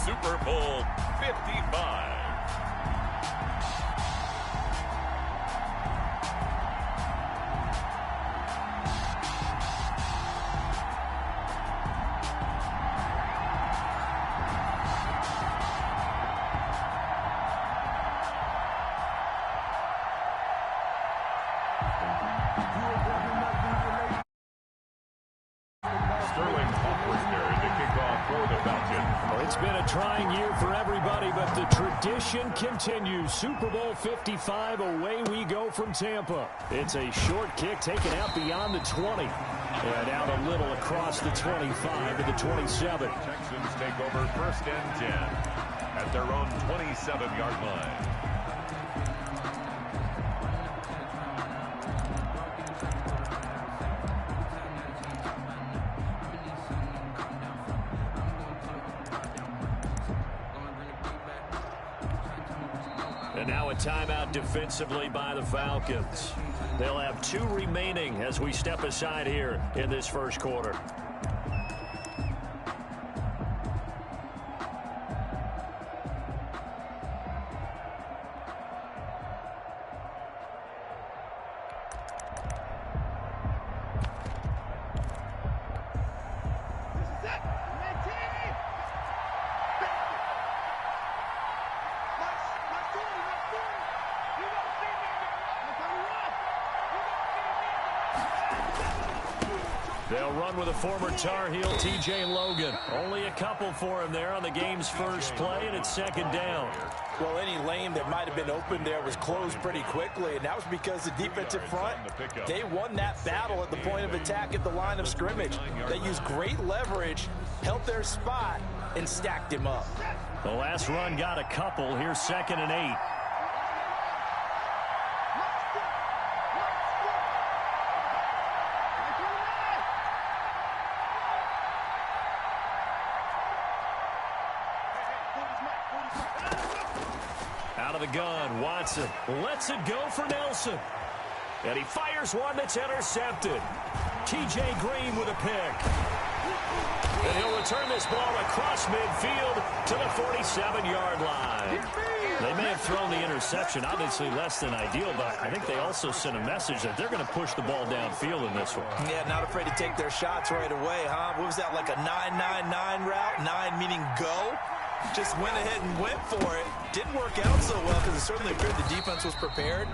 Super Bowl 55. It's been a trying year for everybody, but the tradition continues. Super Bowl 55, away we go from Tampa. It's a short kick taken out beyond the 20. And out a little across the 25 to the 27. Texans take over 1st and 10 at their own 27-yard line. And now a timeout defensively by the Falcons. They'll have 2 remaining as we step aside here in this first quarter. They'll run with a former Tar Heel, T.J. Logan. Only a couple for him there on the game's first play, and it's 2nd down. Well, any lane that might have been open there was closed pretty quickly, and that was because the defensive front, they won that battle at the point of attack at the line of scrimmage. They used great leverage, held their spot, and stacked him up. The last run got a couple. Here's 2nd and 8. Out of the gun, Watson lets it go for Nelson. And he fires one that's intercepted. T.J. Green with a pick. And he'll return this ball across midfield to the 47-yard line. They may have thrown the interception, obviously less than ideal, but I think they also sent a message that they're going to push the ball downfield in this one. Yeah, not afraid to take their shots right away, huh? What was that, like a 9-9-9 route? 9 meaning go? Just went ahead and went for it. Didn't work out so well because it certainly appeared the defense was prepared.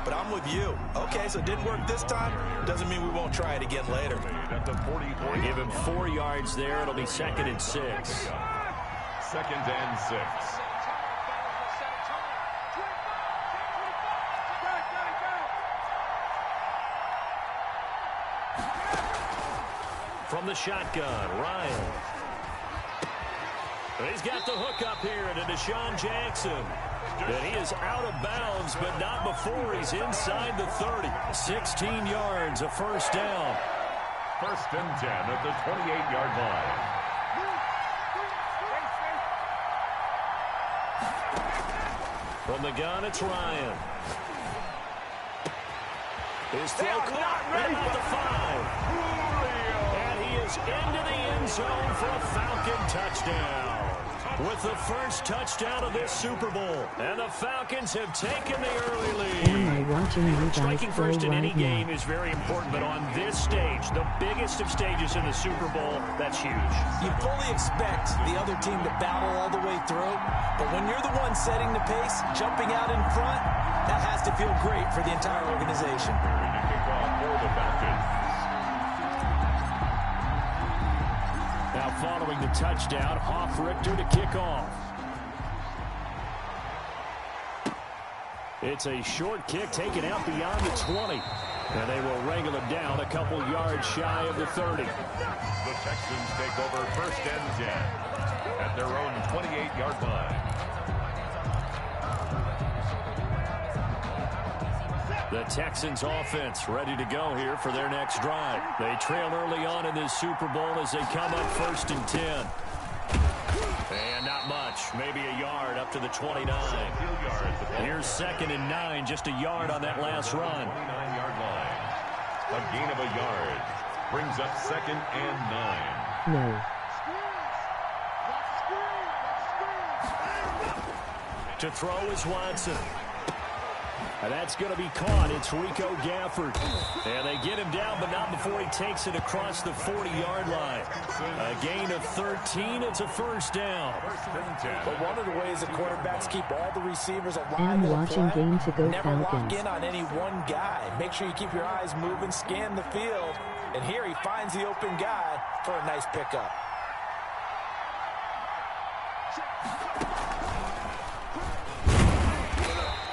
But I'm with you. Okay, so it didn't work this time. Doesn't mean we won't try it again later. They give him 4 yards there. It'll be 2nd and 6. 2nd and 6. From the shotgun, Ryan. He's got the hook up here to Deshaun Jackson. And he is out of bounds, but not before he's inside the 30. 16 yards, a 1st down. 1st and 10 at the 28-yard line. From the gun, it's Ryan. His throw caught right about the 5. And he is into the end zone for a Falcon touchdown. With the first touchdown of this Super Bowl. And the Falcons have taken the early lead. Am I watching you guys Striking first in right any game is very important, but on this stage, the biggest of stages in the Super Bowl, that's huge. You fully expect the other team to battle all the way through, but when you're the one setting the pace, jumping out in front, that has to feel great for the entire organization. To kick off for the Falcons. Now following the touchdown, Hoff-Richter to kick off. It's a short kick taken out beyond the 20. And they will wrangle it down a couple yards shy of the 30. The Texans take over 1st and 10 at their own 28-yard line. The Texans offense ready to go here for their next drive. They trail early on in this Super Bowl as they come up 1st and 10. And not much, maybe a yard up to the 29. Here's 2nd and 9, just a yard on that last run. 29-yard line. A gain of a yard brings up 2nd and 9. No. To throw is Watson. And that's going to be caught. It's Rico Gafford. And they get him down, but not before he takes it across the 40-yard line. A gain of 13. It's a first down. But one of the ways that quarterbacks keep all the receivers alive And watching Game to Go never Falcons. lock in on any one guy. Make sure you keep your eyes moving, scan the field. And here he finds the open guy for a nice pickup.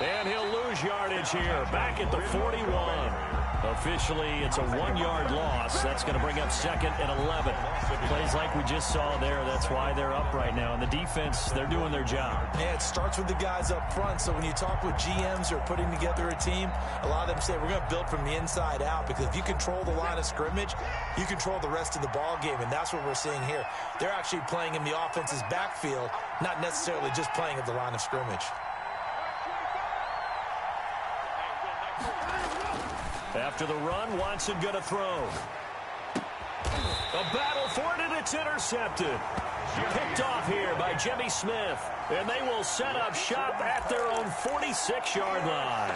And he'll lose yardage here, back at the 41. Officially, it's a 1-yard loss. That's going to bring up 2nd and 11. Plays like we just saw there. That's why they're up right now. And the defense, they're doing their job. Yeah, it starts with the guys up front. So when you talk with GMs who are putting together a team, a lot of them say we're going to build from the inside out, because if you control the line of scrimmage, you control the rest of the ball game, and that's what we're seeing here. They're actually playing in the offense's backfield, not necessarily just playing at the line of scrimmage. After the run, Watson going to throw. A battle for it, and it's intercepted. Picked off here by Jimmy Smith. And they will set up shop at their own 46-yard line.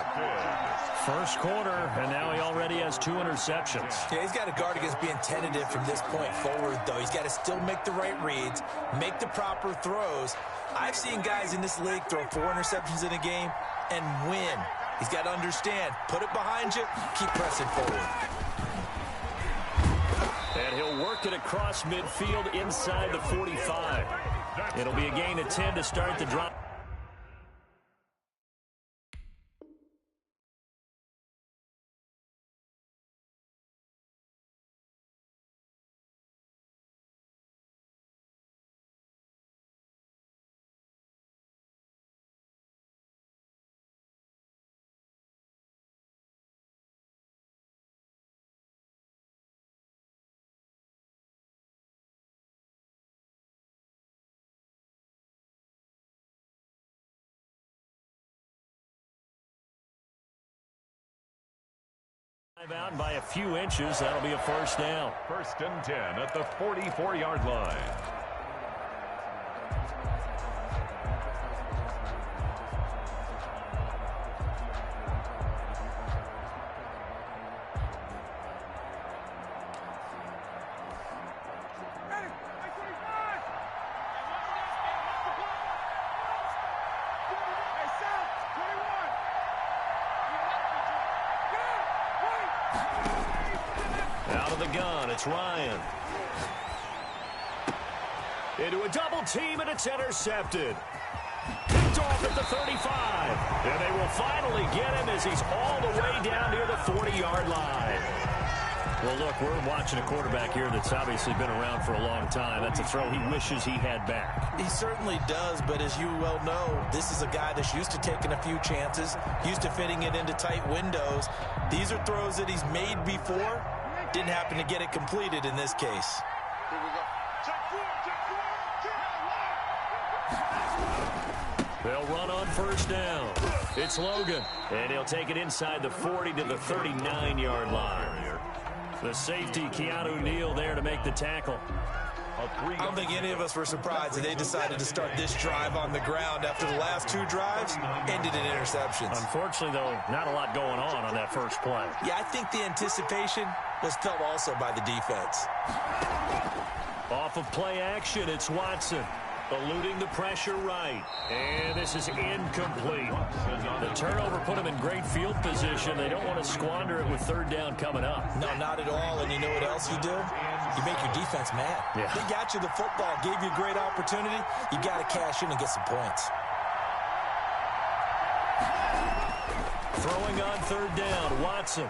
First quarter, and now he already has 2 interceptions. Yeah, he's got to guard against being tentative from this point forward, though. He's got to still make the right reads, make the proper throws. I've seen guys in this league throw 4 interceptions in a game and win. He's got to understand, put it behind you, keep pressing forward. And he'll work it across midfield inside the 45. It'll be a gain of 10 to start the drive. Out by a few inches. That'll be a first down. 1st and 10 at the 44-yard line. Out of the gun, it's Ryan. Into a double team, and it's intercepted. Picked off at the 35. And they will finally get him as he's all the way down near the 40-yard line. Well, look, we're watching a quarterback here that's obviously been around for a long time. That's a throw he wishes he had back. He certainly does, but as you well know, this is a guy that's used to taking a few chances, used to fitting it into tight windows. These are throws that he's made before. Didn't happen to get it completed in this case. They'll run on first down. It's Logan, and he'll take it inside the 40 to the 39-yard line. The safety, Keanu Neal, there to make the tackle. I don't think any of us were surprised that they decided to start this drive on the ground after the last 2 drives ended in interceptions. Unfortunately, though, not a lot going on that first play. Yeah, I think the anticipation was felt also by the defense. Off of play action, it's Watson. Eluding the pressure right. And this is incomplete. The turnover put them in great field position. They don't want to squander it with 3rd down coming up. No, not at all. And you know what else you do? You make your defense mad. Yeah. They got you the football, gave you a great opportunity. You got to cash in and get some points. Throwing on 3rd down, Watson.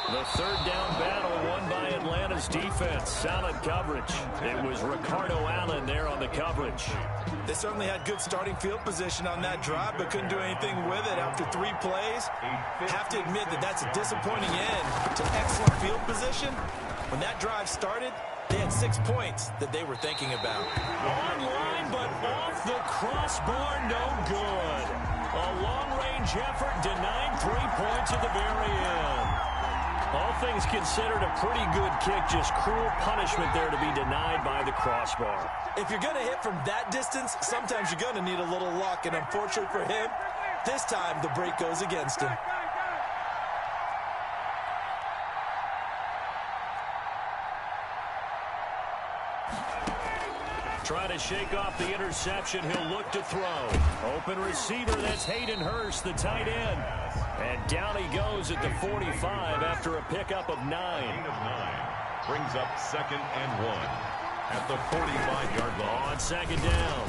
The 3rd down battle won by Atlanta's defense. Solid coverage. It was Ricardo Allen there on the coverage. They certainly had good starting field position on that drive, but couldn't do anything with it after 3 plays. Have to admit that that's a disappointing end to excellent field position. When that drive started, they had 6 points that they were thinking about. Online, but off the crossbar, no good. A long-range effort denied 3 points at the very end. All things considered, a pretty good kick. Just cruel punishment there to be denied by the crossbar. If you're going to hit from that distance, sometimes you're going to need a little luck. And unfortunately for him, this time the break goes against him. Trying to shake off the interception. He'll look to throw. Open receiver, that's Hayden Hurst, the tight end. And down he goes at the 45 after a pickup of 9. Brings up 2nd and 1 at the 45-yard line. On 2nd down,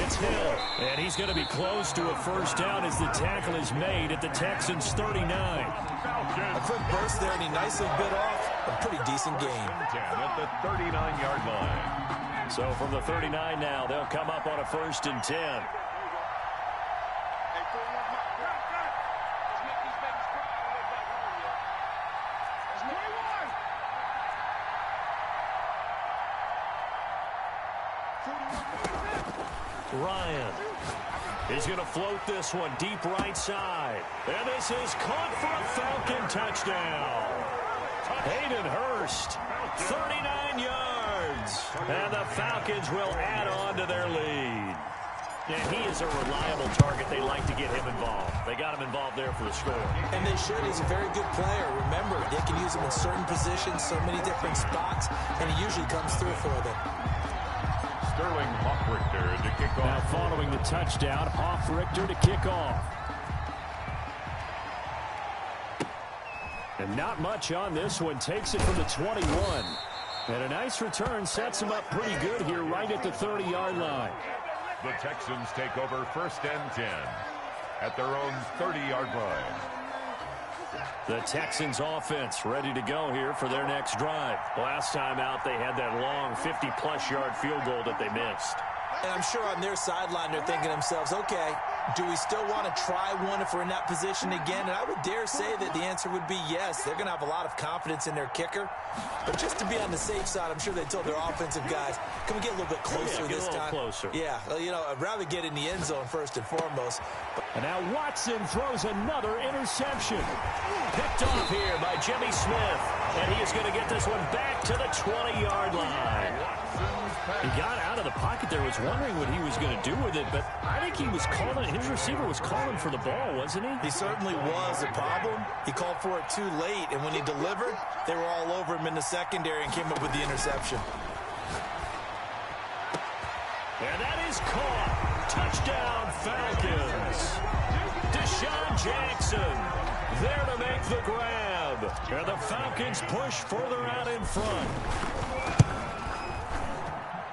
it's Hill. And he's going to be close to a first down as the tackle is made at the Texans' 39. A quick burst there, and he nicely bit off a pretty decent gain. 10 at the 39-yard line. So from the 39 now, they'll come up on a 1st and 10. Ryan is going to float this one deep right side. And this is caught for a Falcon touchdown. Hayden Hurst, 39 yards. And the Falcons will add on to their lead. Yeah, he is a reliable target. They like to get him involved. They got him involved there for the score. And they should. He's a very good player. Remember, they can use him in certain positions, so many different spots, and he usually comes through for them. Sterling Hoffrichter to kick off. Now following the touchdown, Hoffrichter to kick off. And not much on this one. Takes it from the 21. And a nice return sets him up pretty good here right at the 30-yard line. The Texans take over 1st and 10 at their own 30-yard line. The Texans offense ready to go here for their next drive. Last time out, they had that long 50-plus yard field goal that they missed. And I'm sure on their sideline they're thinking to themselves, okay, do we still want to try one if we're in that position again? And I would dare say that the answer would be yes. They're going to have a lot of confidence in their kicker. But just to be on the safe side, I'm sure they told their offensive guys, can we get a little bit closer this time? Closer. Yeah, you know, I'd rather get in the end zone first and foremost. And now Watson throws another interception. Picked off here by Jimmy Smith. And he is going to get this one back to the 20-yard line. He got out of the pocket there, was wondering what he was going to do with it, but I think he was calling, his receiver was calling for the ball, wasn't he? He certainly was. The problem, he called for it too late, and when he delivered, they were all over him in the secondary and came up with the interception. And that is caught. Touchdown, Falcons. Deshaun Jackson there to make the grab. And the Falcons push further out in front.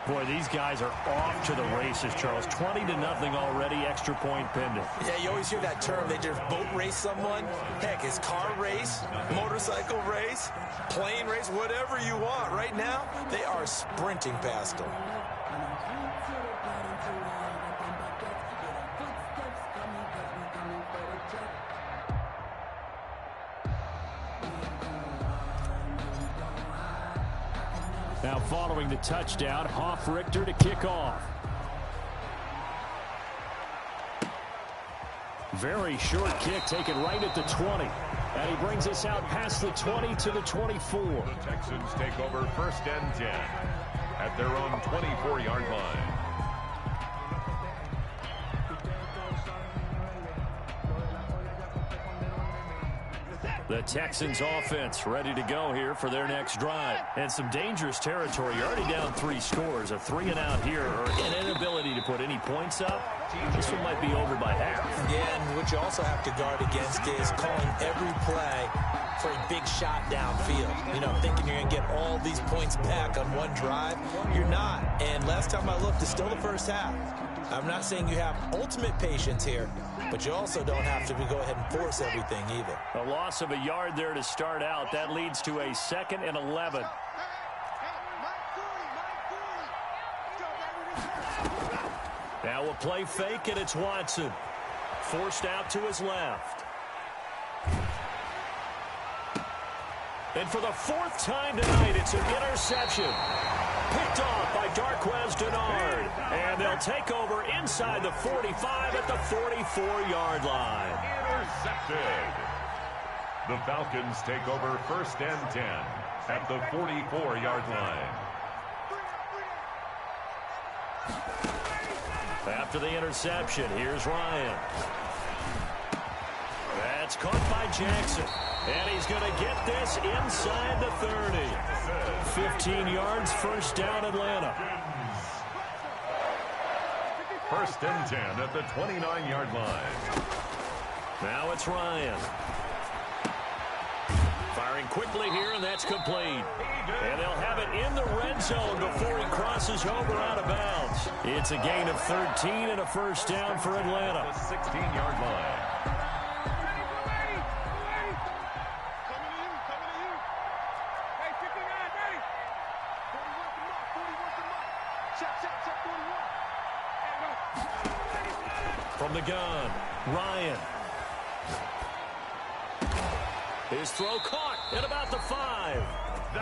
Boy, these guys are off to the races, Charles. 20-0 already, extra point pending. Yeah, you always hear that term. They just boat race someone. Heck, it's car race, motorcycle race, plane race, whatever you want. Right now, they are sprinting past them. Now following the touchdown, Hoffrichter to kick off. Very short kick taken right at the 20. And he brings us out past the 20 to the 24. The Texans take over 1st and 10 at their own 24-yard line. The Texans offense ready to go here for their next drive. And some dangerous territory. You're already down 3 scores. A 3-and-out here or an inability to put any points up. This one might be over by half. Yeah, and what you also have to guard against is calling every play for a big shot downfield. You know, thinking you're going to get all these points back on one drive. You're not. And last time I looked, it's still the first half. I'm not saying you have ultimate patience here, but you also don't have to go ahead and force everything either. A loss of a yard there to start out. That leads to a 2nd and 11. Now we'll play fake, and it's Watson. Forced out to his left. And for the 4th time tonight, it's an interception. Picked off by Darquez Denard. And they'll take over inside the 45 at the 44-yard line. Intercepted. The Falcons take over 1st and 10 at the 44-yard line. After the interception, here's Ryan. That's caught by Jackson. And he's going to get this inside the 30. 15 yards, first down, Atlanta. First and 10 at the 29-yard line. Now it's Ryan. Firing quickly here, and that's complete. And they'll have it in the red zone before he crosses over out of bounds. It's a gain of 13 and a first down for Atlanta. The 16-yard line. From the gun, Ryan. His throw caught at about the 5.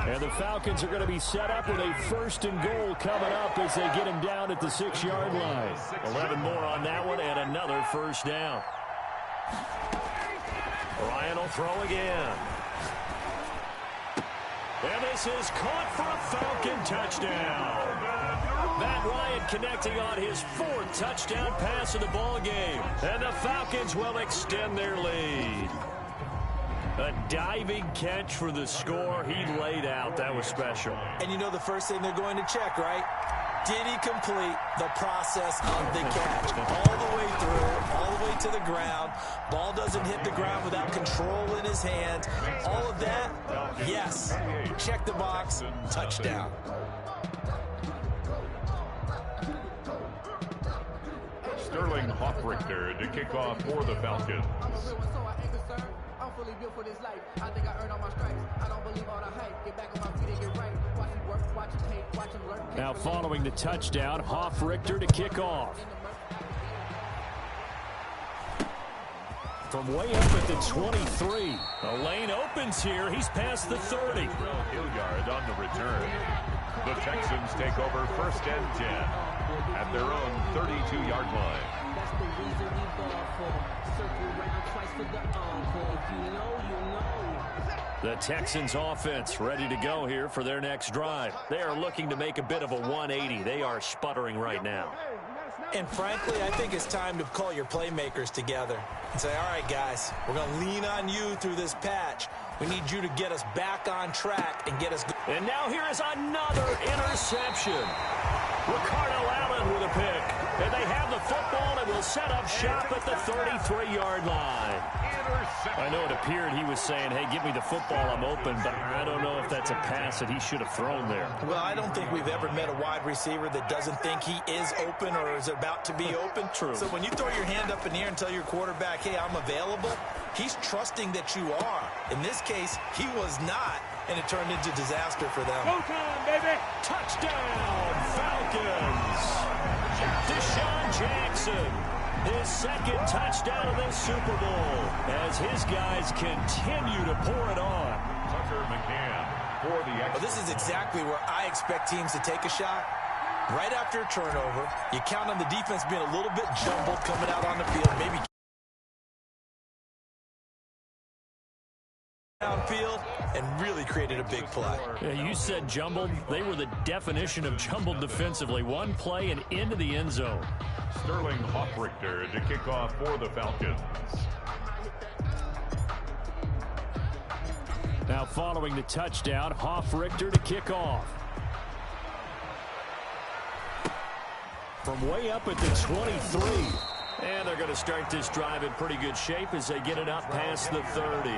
And the Falcons are going to be set up with a first and goal coming up as they get him down at the 6-yard line. 11 more on that one and another first down. Ryan will throw again. And this is caught for a Falcon touchdown. Matt Ryan connecting on his 4th touchdown pass of the ball game. And the Falcons will extend their lead. A diving catch for the score. He laid out. That was special. And you know the first thing they're going to check, right? Did he complete the process of the catch? All the way through, all the way to the ground. Ball doesn't hit the ground without control in his hands. All of that, yes. Check the box, touchdown. Sterling Hoffrichter to kick off for the Falcons. Now following the touchdown, Hoffrichter to kick off. From way up at the 23. The lane opens here. He's past the 30. Hilliard on the return. The Texans take over first and 10 at their own 32-yard line. That's the reason we ball for. Circle around twice for the encore. If you know, you know. The Texans offense ready to go here for their next drive. They are looking to make a bit of a 180. They are sputtering right now. And frankly, I think it's time to call your playmakers together and say, all right, guys, we're going to lean on you through this patch. We need you to get us back on track and get us. And now here is another interception. Ricardo Allen with a pick. And they have the football and will set up shop at the 33-yard line. I know it appeared he was saying, hey, give me the football, I'm open, but I don't know if that's a pass that he should have thrown there. Well, I don't think we've ever met a wide receiver that doesn't think he is open or is about to be open. True. So when you throw your hand up in the air and tell your quarterback, hey, I'm available, he's trusting that you are. In this case, he was not, and it turned into disaster for them. Go time, baby! Touchdown, Falcons! Deshaun Jackson, his 2nd touchdown of the Super Bowl, as his guys continue to pour it on. Tucker McCann for the extra. Well, this is exactly where I expect teams to take a shot. Right after a turnover, you count on the defense being a little bit jumbled coming out on the field, maybe downfield, and really created a big play. Yeah, you said jumbled. They were the definition of jumbled defensively. One play and into the end zone. Sterling Hoffrichter to kick off for the Falcons. Now following the touchdown, Hoffrichter to kick off. From way up at the 23. And they're going to start this drive in pretty good shape as they get it up past the 30.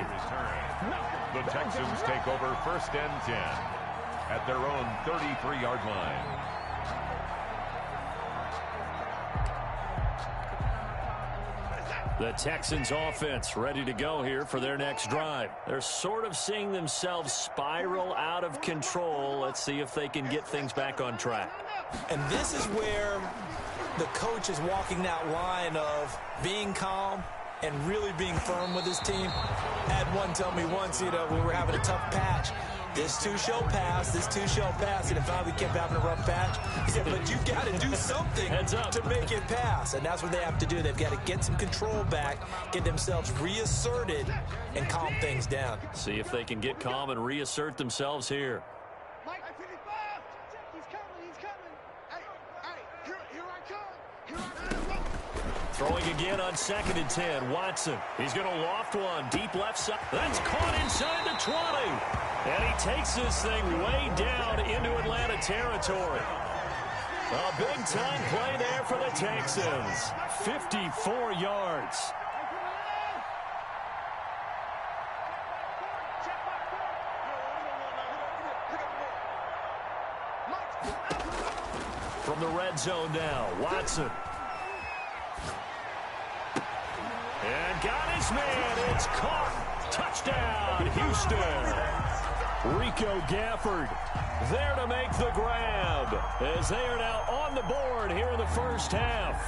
The Texans take over first and 10 at their own 33-yard line. The Texans offense ready to go here for their next drive. They're sort of seeing themselves spiral out of control. Let's see if they can get things back on track. And this is where the coach is walking that line of being calm and really being firm with his team. Had one tell me once, we were having a tough patch. This too shall pass, this too shall pass. And finally we kept having a rough patch. He said, but you got to do something to make it pass. And that's what they have to do. They've got to get some control back, get themselves reasserted, and calm things down. See if they can get calm and reassert themselves here. Mike, he's coming. Hey, here I come. Throwing again on 2nd and 10. Watson. He's going to loft one. Deep left side. That's caught inside the 20. And he takes this thing way down into Atlanta territory. A big-time play there for the Texans. 54 yards. From the red zone now, Watson. And got his man. It's caught. Touchdown, Houston. Rico Gafford there to make the grab as they are now on the board here in the first half.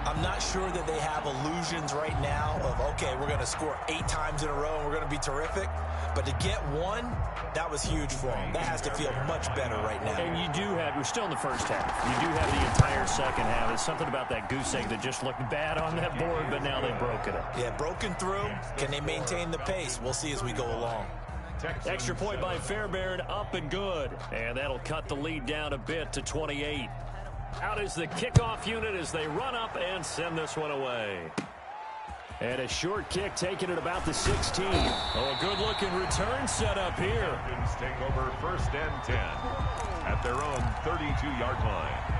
I'm not sure that they have illusions right now of, okay, we're going to score 8 times in a row and we're going to be terrific. But to get one, that was huge for them. That has to feel much better right now. And you do have, we're still in the first half. You do have the entire second half. There's something about that goose egg that just looked bad on that board, but now they've broken it. Yeah, broken through. Can they maintain the pace? We'll see as we go along. Extra point by Fairbairn, up and good. And that'll cut the lead down a bit to 28. Out is the kickoff unit as they run up and send this one away. And a short kick taken at about the 16. Oh, a good-looking return set up here. Falcons take over 1st and 10 at their own 32-yard line.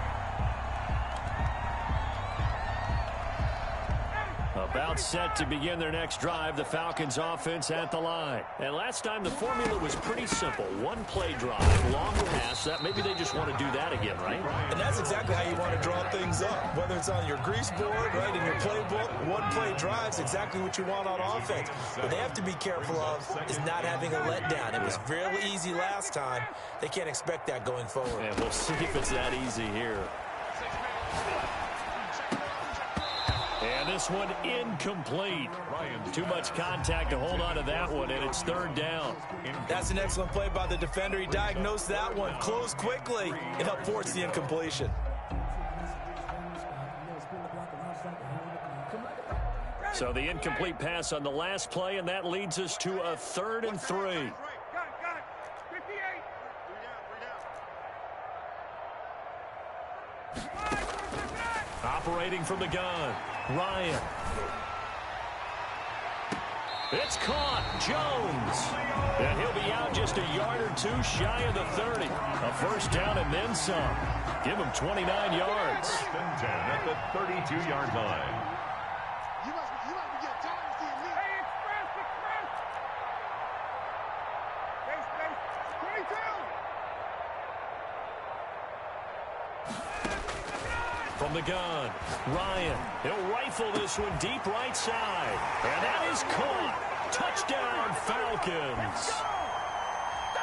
About set to begin their next drive, the Falcons offense at the line. And last time the formula was pretty simple. One play drive, long pass. That maybe they just want to do that again, right? And that's exactly how you want to draw things up. Whether it's on your grease board, right, in your playbook, one play drive's exactly what you want on offense. What they have to be careful of is not having a letdown. It was really easy last time. They can't expect that going forward. And we'll see if it's that easy here. And this one incomplete. Too much contact to hold on to that one, and it's 3rd down. That's an excellent play by the defender. He diagnosed that one, closed quickly, and helped force the incompletion. So the incomplete pass on the last play, and that leads us to a 3rd and 3. Operating from the gun, Ryan. It's caught, Jones. And he'll be out just a yard or two shy of the 30. A first down and then some. Give him 29 yards. 1st and 10 at the 32-yard line. From the gun, Ryan. He'll rifle this one deep right side. And that is caught. Touchdown, Falcons.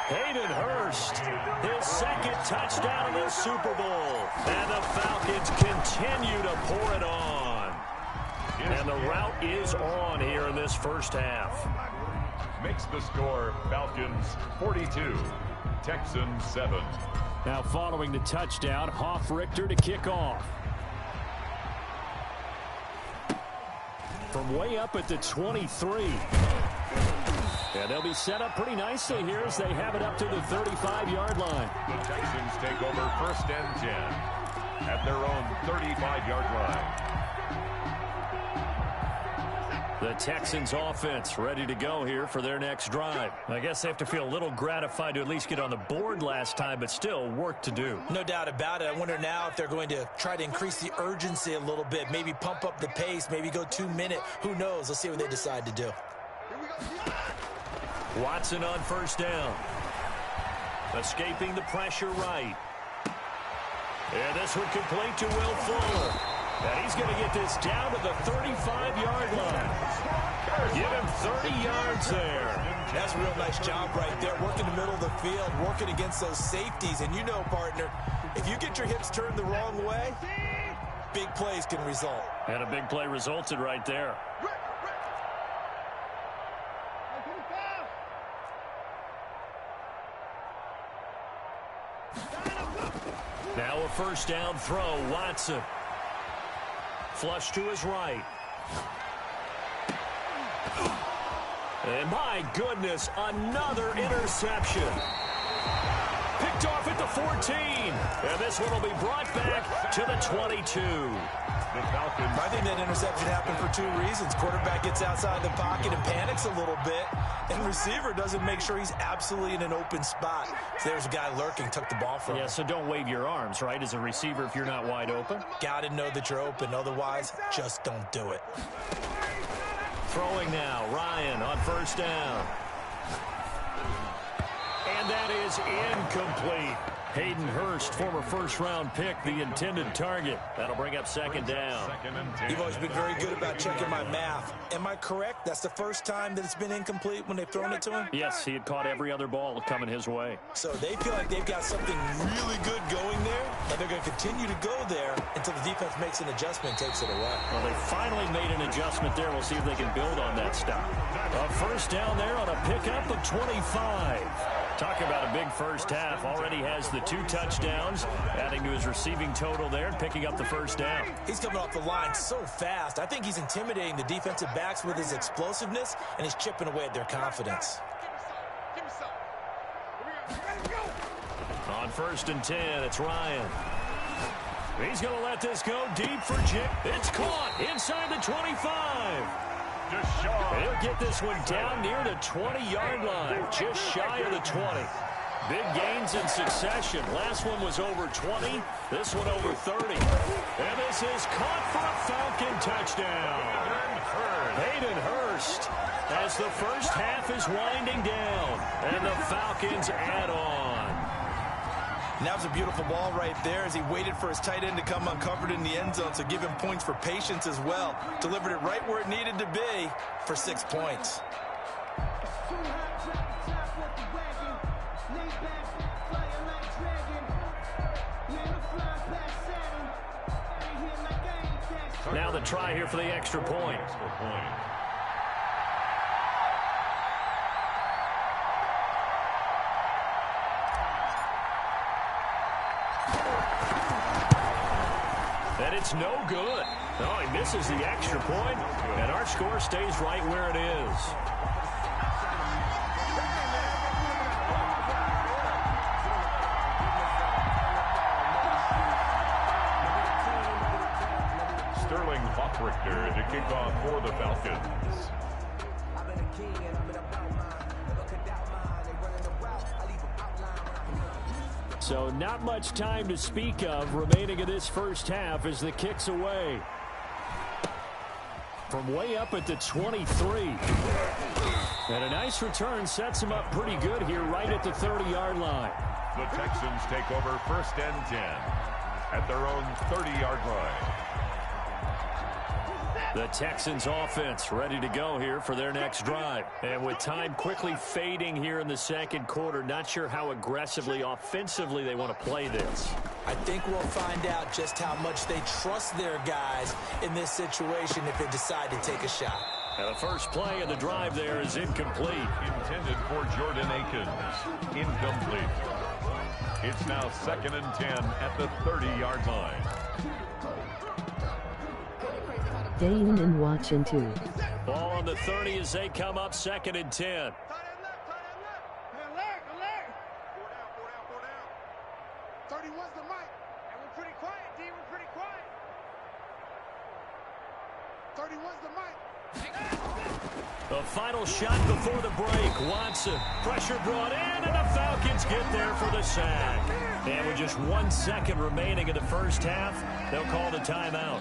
Hayden Hurst, his 2nd touchdown of the Super Bowl. And the Falcons continue to pour it on. And the route is on here in this first half. Makes the score Falcons 42, Texans 7. Now following the touchdown, Hoff-Richter to kick off. From way up at the 23. And they'll be set up pretty nicely here as they have it up to the 35-yard line. The Texans take over 1st and 10 at their own 35-yard line. The Texans offense ready to go here for their next drive. I guess they have to feel a little gratified to at least get on the board last time, but still work to do. No doubt about it. I wonder now if they're going to try to increase the urgency a little bit, maybe pump up the pace, maybe go 2-minute. Who knows? Let's see what they decide to do. Watson on first down. Escaping the pressure right. And this one complete to Will Fuller. And he's going to get this down to the 35-yard line. Give him 30 yards there. That's a real nice job right there, working the middle of the field, working against those safeties. And you know, partner, if you get your hips turned the wrong way, big plays can result. And a big play resulted right there. Now a first down throw, Watson. Flush to his right. And my goodness, another interception. Picked off at the 14. And this one will be brought back to the 22. The Falcons. I think that interception happened for two reasons. Quarterback gets outside the pocket and panics a little bit, and receiver doesn't make sure he's absolutely in an open spot. So there's a guy lurking, took the ball from him. Yeah, so don't wave your arms, right, as a receiver if you're not wide open. Got to know that you're open. Otherwise, just don't do it. Throwing now, Ryan on first down. And that is incomplete. Hayden Hurst, former first-round pick, the intended target. That'll bring up second down. You've always been very good about checking my math. Am I correct? That's the first time that it's been incomplete when they've thrown it to him? Yes, he had caught every other ball coming his way. So they feel like they've got something really good going there, and they're going to continue to go there until the defense makes an adjustment and takes it away. Well, they finally made an adjustment there. We'll see if they can build on that stop. A first down there on a pickup of 25. Talk about a big first half. Already has the 2 touchdowns, adding to his receiving total there and picking up the first down. He's coming off the line so fast. I think he's intimidating the defensive backs with his explosiveness, and he's chipping away at their confidence. On first and 10, it's Ryan. He's going to let this go deep for Jim. It's caught inside the 25. He'll get this one down near the 20-yard line, just shy of the 20. Big gains in succession. Last one was over 20. This one over 30. And this is caught for a Falcon touchdown. Hayden Hurst as the first half is winding down. And the Falcons add on. And that was a beautiful ball right there as he waited for his tight end to come uncovered in the end zone, so give him points for patience as well. Delivered it right where it needed to be for 6 points. Now the try here for the extra point. And it's no good. Oh, he misses the extra point, and our score stays right where it is. Sterling Hawkrichter to kick off for the Falcons. So not much time to speak of remaining in this first half as the kick's away. From way up at the 23. And a nice return sets him up pretty good here right at the 30-yard line. The Texans take over first and 10 at their own 30-yard line. The Texans offense ready to go here for their next drive. And with time quickly fading here in the second quarter, not sure how aggressively, offensively they want to play this. I think we'll find out just how much they trust their guys in this situation if they decide to take a shot. And the first play of the drive there is incomplete. Intended for Jordan Akins. Incomplete. It's now second and 10 at the 30-yard line. Dane and watching too. Ball on the 30 as they come up second and 10. 31's the mic. And we're pretty quiet, D. We're pretty quiet. 31's the mic. The final shot before the break. Watson. Pressure brought in, and the Falcons get there for the sack. And with just 1 second remaining in the first half, they'll call the timeout.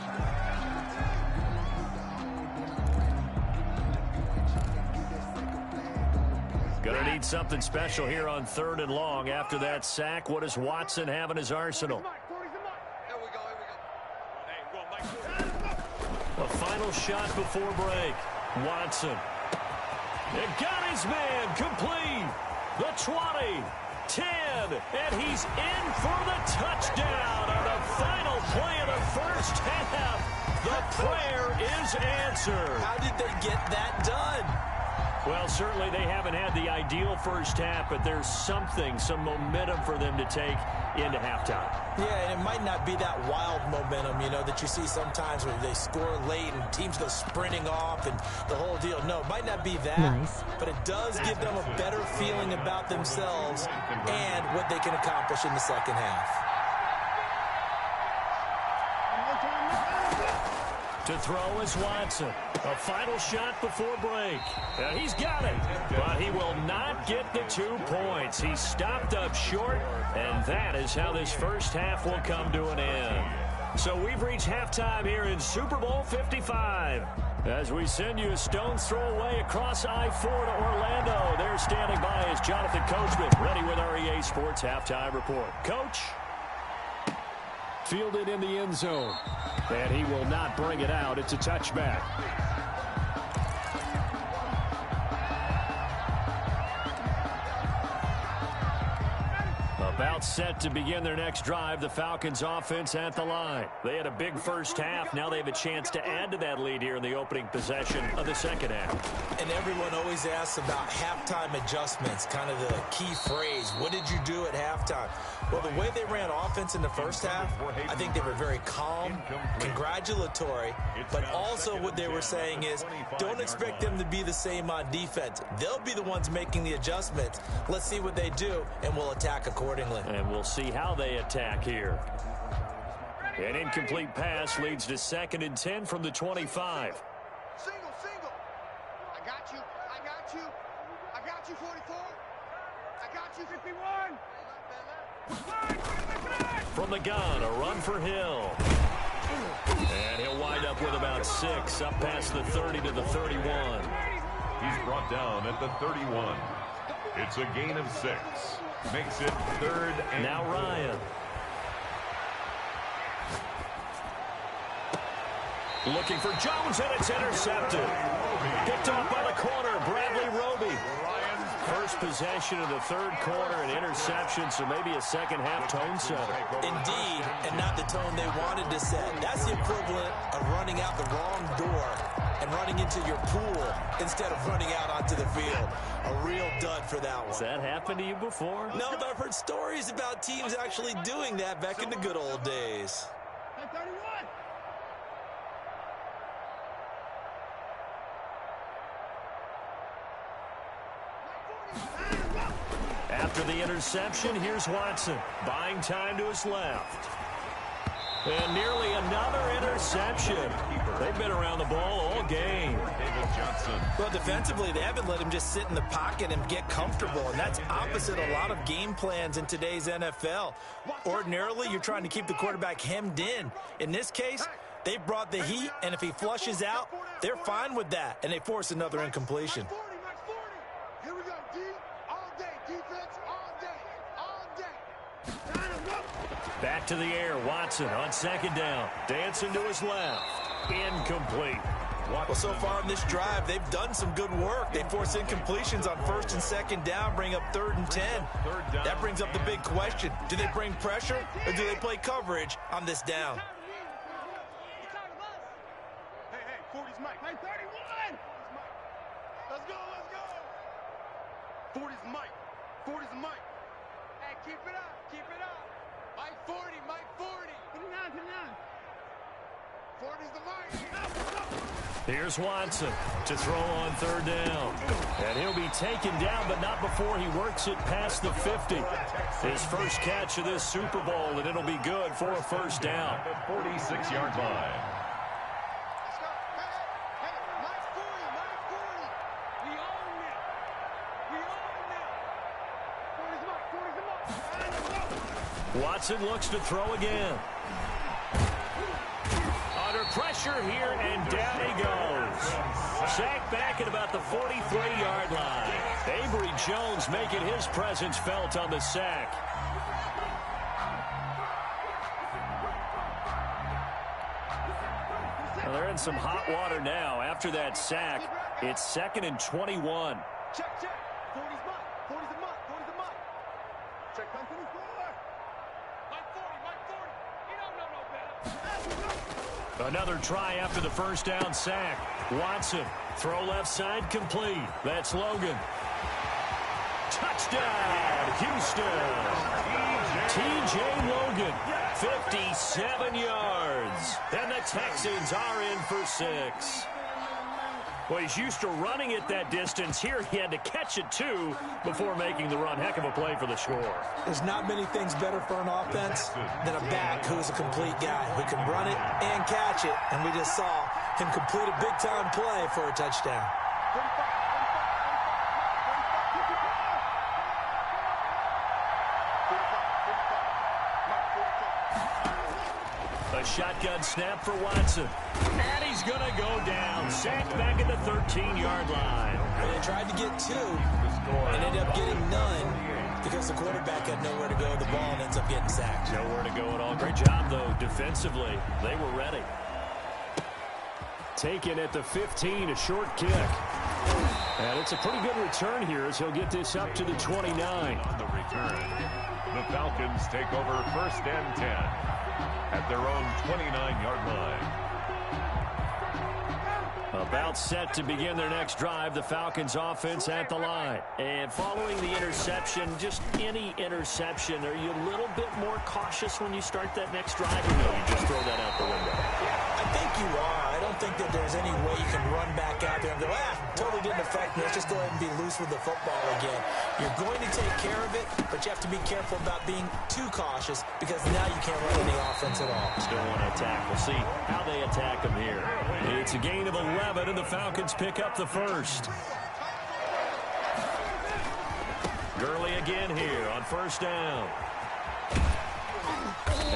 Gonna need something special here on 3rd and long. After that sack, what does Watson have in his arsenal? A final shot before break. Watson. It got his man complete. The 20, 10, and he's in for the touchdown on the final play of the first half. The prayer is answered. How did they get that done? Well, certainly they haven't had the ideal first half, but there's something, some momentum for them to take into halftime. Yeah, and it might not be that wild momentum, you know, that you see sometimes where they score late and teams go sprinting off and the whole deal. No, it might not be that, Nice. but it does give them a better feeling about themselves and what they can accomplish in the second half. To throw is Watson. A final shot before break. And he's got it. But he will not get the 2 points. He's stopped up short, and that is how this first half will come to an end. So we've reached halftime here in Super Bowl 55. As we send you a stone's throw away across I-4 to Orlando. There standing by is Jonathan Coachman, ready with our EA Sports Halftime Report. Coach? Fielded in the end zone. And he will not bring it out. It's a touchback. About set to begin their next drive, the Falcons offense at the line. They had a big first half. Now they have a chance to add to that lead here in the opening possession of the second half. And everyone always asks about halftime adjustments, kind of the key phrase. What did you do at halftime? Well, the way they ran offense in the first half, I think they were very calm, congratulatory, but also what they were saying is don't expect them to be the same on defense. They'll be the ones making the adjustments. Let's see what they do, and we'll attack accordingly. And we'll see how they attack here. An incomplete pass leads to 2nd and 10 from the 25. Single. I got you. I got you, 44. I got you, 51. From the gun, a run for Hill. And he'll wind up with about 6, up past the 30 to the 31. He's brought down at the 31. It's a gain of 6. Makes it 3rd and now 4. Ryan. Looking for Jones, and it's intercepted. Picked off by the corner, Bradley Roby. First possession of the third quarter, an interception, so maybe a second half tone setter. Indeed, and not the tone they wanted to set. That's the equivalent of running out the wrong door and running into your pool instead of running out onto the field. A real dud for that one. Has that happened to you before? No, but I've heard stories about teams actually doing that back in the good old days. 31. After the interception, here's Watson, buying time to his left. And nearly another interception. They've been around the ball all game. Well, defensively, they haven't let him just sit in the pocket and get comfortable, and that's opposite a lot of game plans in today's NFL. Ordinarily, you're trying to keep the quarterback hemmed in. In this case, they brought the heat, and if he flushes out, they're fine with that, and they force another incompletion. Here we go, D. All day. Defense all day. Back to the air, Watson on 2nd down. Dancing to his left. Incomplete. Well, so far in this drive, they've done some good work. They force incompletions on 1st and 2nd down, bring up 3rd and 10. That brings up the big question. Do they bring pressure, or do they play coverage on this down? Hey, 40's Mike. Hey, 31. Let's go. 40's Mike. 40's Mike. Hey, keep it up. Mike 40. 59. 40's the Mike. Here's Watson to throw on 3rd down. And he'll be taken down, but not before he works it past the 50. His first catch of this Super Bowl, and it'll be good for a first down. 46-yard line. Let's go. Hey, Mike 40. We own it. 40's Mike. Watson looks to throw again. Under pressure here, and down he goes. Sacked back at about the 43-yard line. Avery Jones making his presence felt on the sack. Well, they're in some hot water now. After that sack, it's 2nd and 21. Check. 40's Mike. Check, come to the floor. Mike 40. He don't know no better. Another try after the first down sack. Watson, throw left side, complete. That's Logan. Touchdown, Houston. T.J. Logan, 57 yards. And the Texans are in for 6. Well, he's used to running it that distance. Here he had to catch it, too, before making the run. Heck of a play for the score. There's not many things better for an offense than a back who's a complete guy who can run it and catch it. And we just saw him complete a big-time play for a touchdown. A shotgun snap for Watson. And he's going to go down. Sacked back at the 13-yard line. They tried to get 2 and ended up getting none because the quarterback had nowhere to go with the ball and ends up getting sacked. Nowhere to go at all. Great job, though, defensively. They were ready. Taken at the 15, a short kick. And it's a pretty good return here as he'll get this up to the 29. On the return, the Falcons take over 1st and 10 at their own 29-yard line. About set to begin their next drive, the Falcons offense at the line. And following the interception, just any interception, are you a little bit more cautious when you start that next drive, or no, you just throw that out the window? I think you are. I don't think that there's any way you can run back out there and go, totally didn't affect me. Let's just go ahead and be loose with the football again. You're going to take care of it, but you have to be careful about being too cautious because now you can't run any offense at all. Still want to attack. We'll see how they attack them here. It's a gain of 11, and the Falcons pick up the first. Gurley again here on 1st down.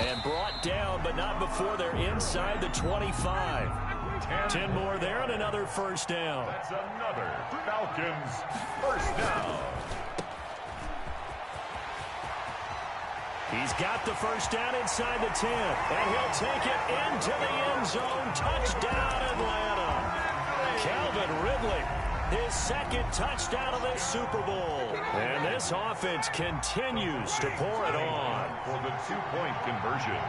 And brought down, but not before they're inside the 25. 10 more there and another 1st down. That's another Falcons 1st down. He's got the 1st down inside the 10. And he'll take it into the end zone. Touchdown, Atlanta. Calvin Ridley, his 2nd touchdown of this Super Bowl. And this offense continues to pour it on. For the 2-point conversion.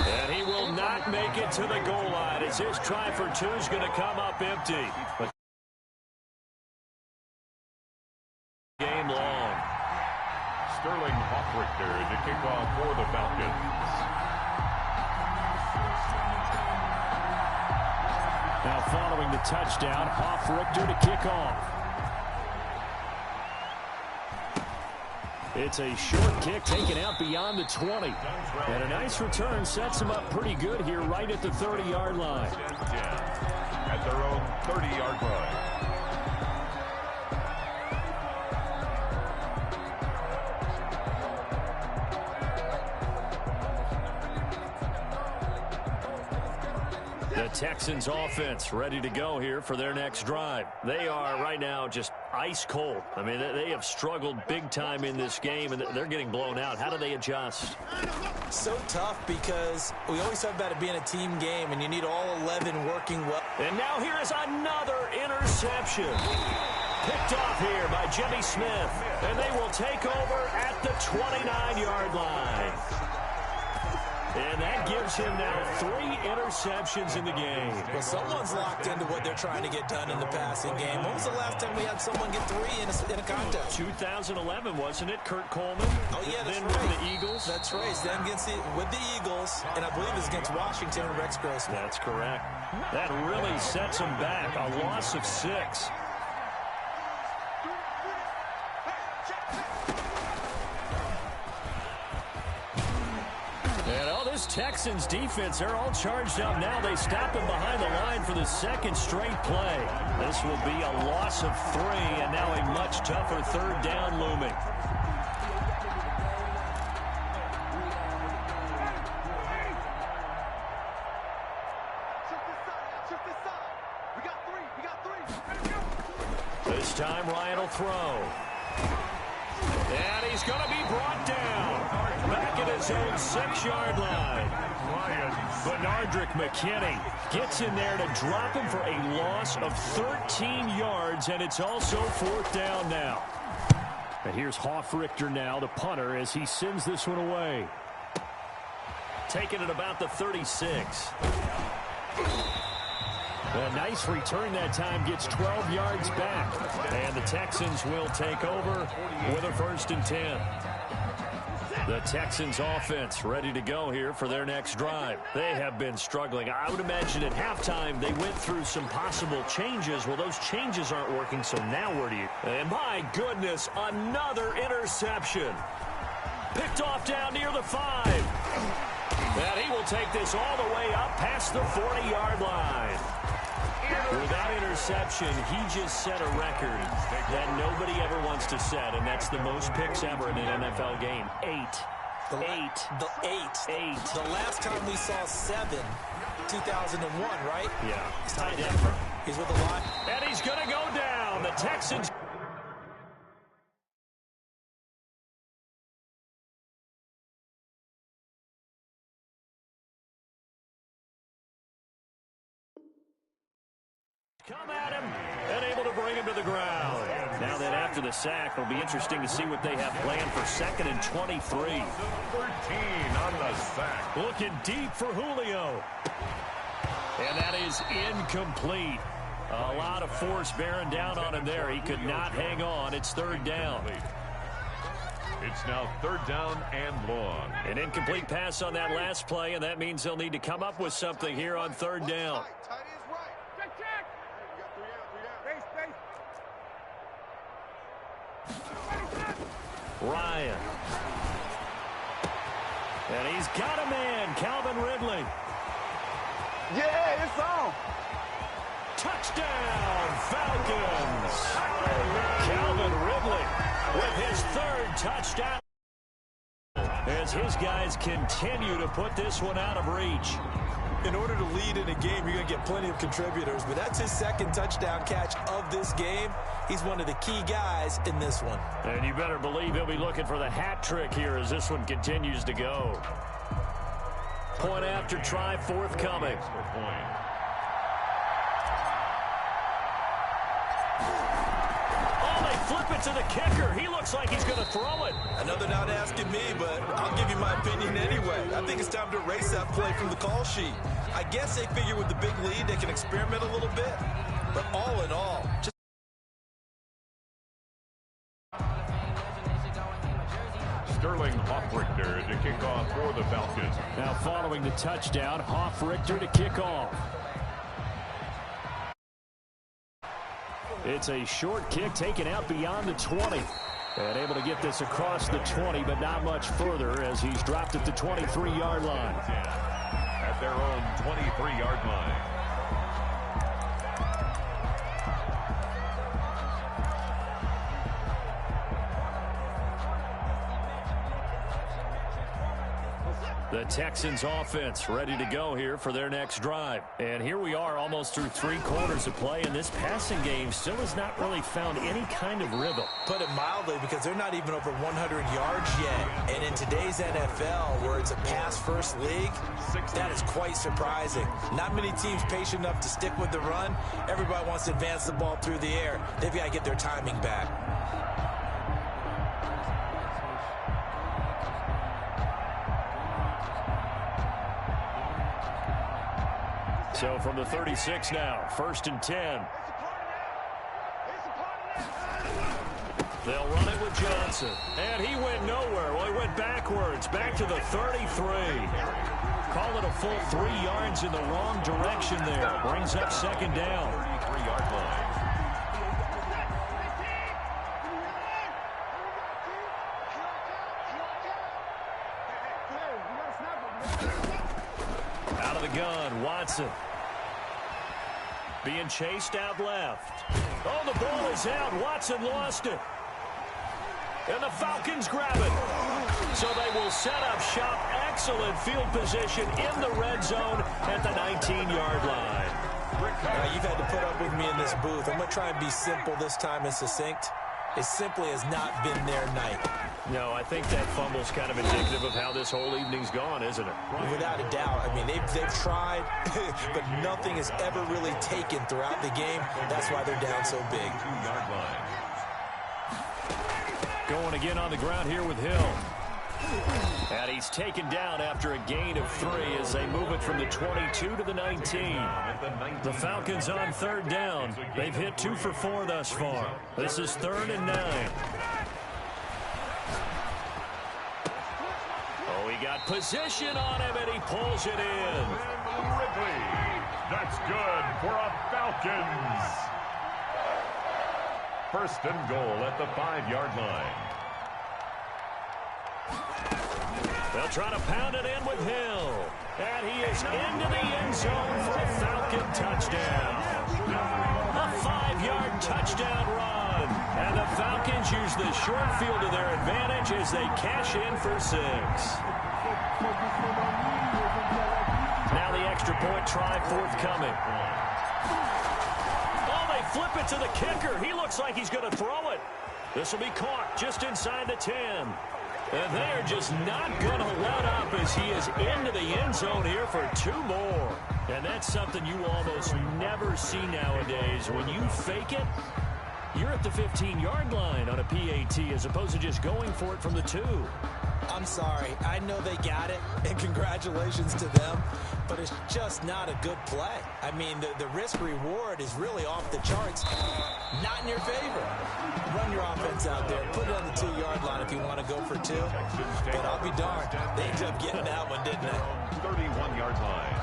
And he will not make it to the goal line as his try for 2 is going to come up empty. But game long. Sterling Hoffrichter to kick off for the Falcons. Now following the touchdown, Hoffrichter to kick off. It's a short kick taken out beyond the 20. And a nice return sets him up pretty good here right at the 30-yard line. At their own 30-yard line. The Texans offense ready to go here for their next drive. They are right now just ice cold. I mean, they have struggled big time in this game, and they're getting blown out. How do they adjust? So tough because we always talk about it being a team game, and you need all 11 working well. And now here is another interception. Picked off here by Jimmy Smith, and they will take over at the 29-yard line. And that gives him now 3 interceptions in the game. Well, someone's locked into what they're trying to get done in the passing game. When was the last time we had someone get 3 in a contest? 2011, wasn't it? Kurt Coleman. Oh, yeah, that's then right. With the Eagles. That's right. Then with the Eagles, and I believe it's against Washington and Rex Grossman. That's correct. That really sets him back. A loss of 6. Texans defense, they're all charged up now. They stop him behind the line for the 2nd straight play. This will be a loss of 3, and now a much tougher 3rd down looming. This time Ryan will throw. And he's going to be brought down. Back at his own 6-yard line. Benardrick McKinney gets in there to drop him for a loss of 13 yards, and it's also 4th down now. And here's Hoffrichter now, the punter, as he sends this one away. Taking it about the 36. A nice return that time, gets 12 yards back. And the Texans will take over with a 1st and 10. The Texans offense ready to go here for their next drive. They have been struggling. I would imagine at halftime they went through some possible changes. Well, those changes aren't working, so now where do you? And my goodness, another interception. Picked off down near the 5. And he will take this all the way up past the 40-yard line. With that interception, he just set a record that nobody ever wants to set, and that's the most picks ever in an NFL game. 8. The last time we saw 7, 2001, right? Yeah. It's Ty Denver. He's with the line. And he's going to go down. The Texans. Come at him and able to bring him to the ground. Now that after the sack, it'll be interesting to see what they have planned for 2nd and 23. 13 on the sack. Looking deep for Julio. And that is incomplete. A lot of force bearing down on him there. He could not hang on. It's 3rd down. It's now 3rd down and long. An incomplete pass on that last play, and that means they'll need to come up with something here on 3rd down. Ryan. And he's got a man, Calvin Ridley. Yeah, it's on. Touchdown, Falcons. Calvin Ridley with his 3rd touchdown. As his guys continue to put this one out of reach. In order to lead in a game, you're going to get plenty of contributors, but that's his 2nd touchdown catch of this game. He's one of the key guys in this one. And you better believe he'll be looking for the hat trick here as this one continues to go. Point after try forthcoming. Oh, they flip it to the kicker. He looks like he's going to throw it. I know they're not asking me, but I'll give you my opinion anyway. I think it's time to erase that play from the call sheet. I guess they figure with the big lead they can experiment a little bit. But all in all, just Sterling Hoffrichter to kick off for the Falcons. Now following the touchdown, Hoffrichter to kick off. It's a short kick taken out beyond the 20. And able to get this across the 20, but not much further as he's dropped at the 23-yard line. At their own 23-yard line. The Texans offense ready to go here for their next drive. And here we are almost through 3 quarters of play, and this passing game still has not really found any kind of rhythm. put it mildly, because they're not even over 100 yards yet. And in today's NFL, where it's a pass-first league, that is quite surprising. Not many teams patient enough to stick with the run. Everybody wants to advance the ball through the air. They've got to get their timing back. So from the 36 now, 1st and 10. They'll run it with Johnson. And he went nowhere. Well, he went backwards, back to the 33. Call it a full 3 yards in the wrong direction there. Brings up 2nd down. 33-yard line. Out of the gun, Watson. Being chased out left. Oh, the ball is out. Watson lost it. And the Falcons grab it. So they will set up shop. Excellent field position in the red zone at the 19-yard line. Now, you've had to put up with me in this booth. I'm going to try and be simple this time and succinct. It simply has not been their night. No, I think that fumble's kind of indicative of how this whole evening's gone, isn't it? Without a doubt. I mean, they've tried, but nothing has ever really taken throughout the game. That's why they're down so big. 2-yard line. Going again on the ground here with Hill. And he's taken down after a gain of 3 as they move it from the 22 to the 19. The Falcons on third down. They've hit 2 for 4 thus far. This is 3rd and 9. Oh, he got position on him, and he pulls it in. Ridley. That's good for a Falcons. 1st and goal at the 5-yard line. They'll try to pound it in with Hill. And he is into the end zone for a Falcon touchdown. A 5-yard touchdown run. And the Falcons use the short field to their advantage as they cash in for 6. Now the extra point try forthcoming. Oh, they flip it to the kicker. He looks like he's going to throw it. This will be caught just inside the 10. And they're just not going to let up as he is into the end zone here for 2 more. And that's something you almost never see nowadays. When you fake it, you're at the 15-yard line on a PAT as opposed to just going for it from the 2. I'm sorry. I know they got it, and congratulations to them, but it's just not a good play. I mean, the risk-reward is really off the charts. Not in your favor. Run your offense out there. Put it on the 2-yard line if you want to go for 2. But I'll be darned. They ended up getting that one, didn't they? 31-yard line.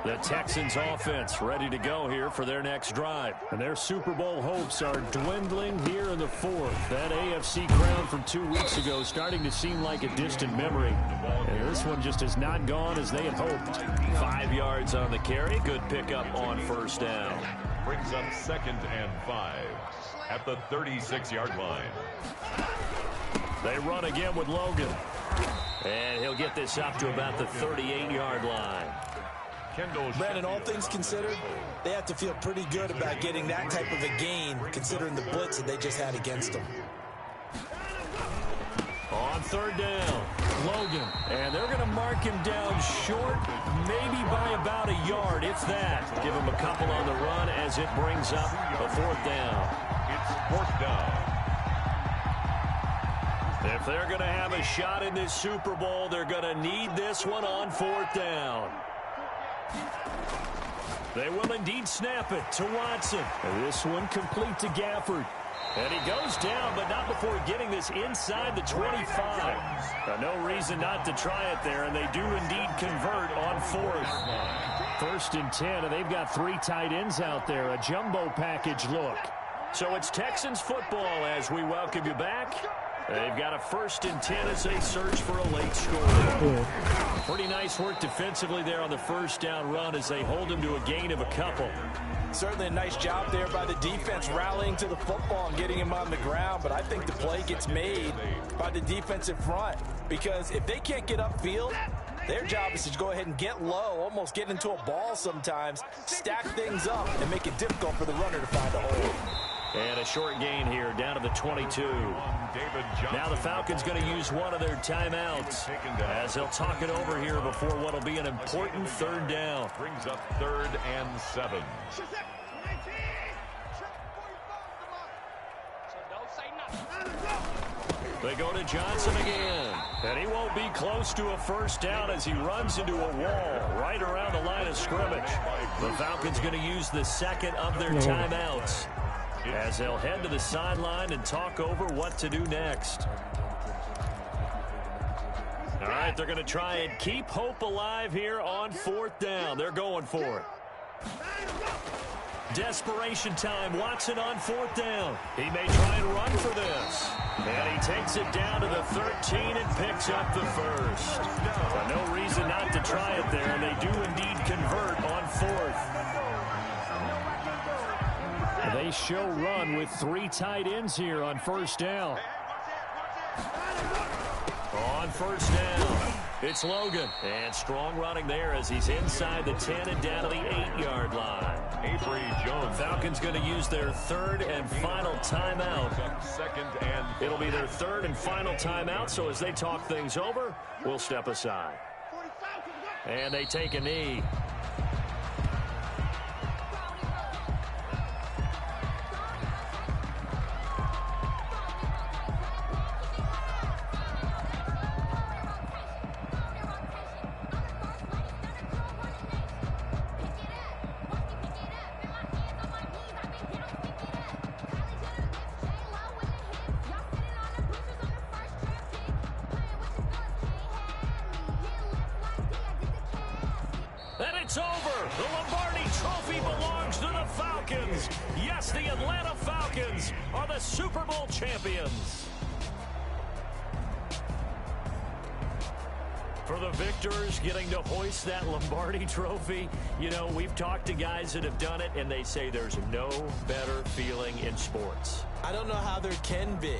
The Texans offense ready to go here for their next drive. And their Super Bowl hopes are dwindling here in the 4th. That AFC crown from 2 weeks ago starting to seem like a distant memory. And this one just has not gone as they had hoped. 5 yards on the carry. Good pickup on 1st down. Brings up 2nd and 5 at the 36-yard line. They run again with Logan. And he'll get this up to about the 38-yard line. Brandon, all things considered, they have to feel pretty good about getting that type of a gain, considering the blitz that they just had against them. On 3rd down, Logan. And they're going to mark him down short, maybe by about a yard, if that. Give him a couple on the run as it brings up a 4th down. It's 4th down. If they're going to have a shot in this Super Bowl, they're going to need this one on 4th down. They will indeed snap it to Watson. And this one complete to Gafford. And he goes down, but not before getting this inside the 25. No reason not to try it there, and they do indeed convert on 4th. 1st and 10, and they've got 3 tight ends out there. A jumbo package look. So it's Texans football as we welcome you back. They've got a 1st and 10 as they search for a late score. Pretty nice work defensively there on the 1st down run as they hold him to a gain of a couple. Certainly a nice job there by the defense rallying to the football and getting him on the ground, but I think the play gets made by the defensive front because if they can't get upfield, their job is to go ahead and get low, almost get into a ball sometimes, stack things up, and make it difficult for the runner to find a hole. And a short gain here down to the 22. Now the Falcons going to use one of their timeouts as they'll talk it over here before what will be an important 3rd down. Brings up 3rd and 7. They go to Johnson again. And he won't be close to a 1st down as he runs into a wall right around the line of scrimmage. The Falcons going to use the 2nd of their timeouts as they'll head to the sideline and talk over what to do next. All right, they're going to try and keep hope alive here on 4th down. They're going for it. Desperation time. Watson on 4th down. He may try and run for this. And he takes it down to the 13 and picks up the 1st. But no reason not to try it there, and they do indeed convert on 4th. They show run with 3 tight ends here on 1st down. On 1st down, it's Logan. And strong running there as he's inside the 10 and down to the 8-yard line. Avery Jones. Falcons going to use their 3rd and final timeout. 2nd and 5. It'll be their 3rd and final timeout, so as they talk things over, we'll step aside. And they take a knee. It's over. The Lombardi Trophy belongs to the Falcons. Yes, the Atlanta Falcons are the Super Bowl champions. For the victors getting to hoist that Lombardi Trophy, you know, we've talked to guys that have done it, and they say there's no better feeling in sports. I don't know how there can be.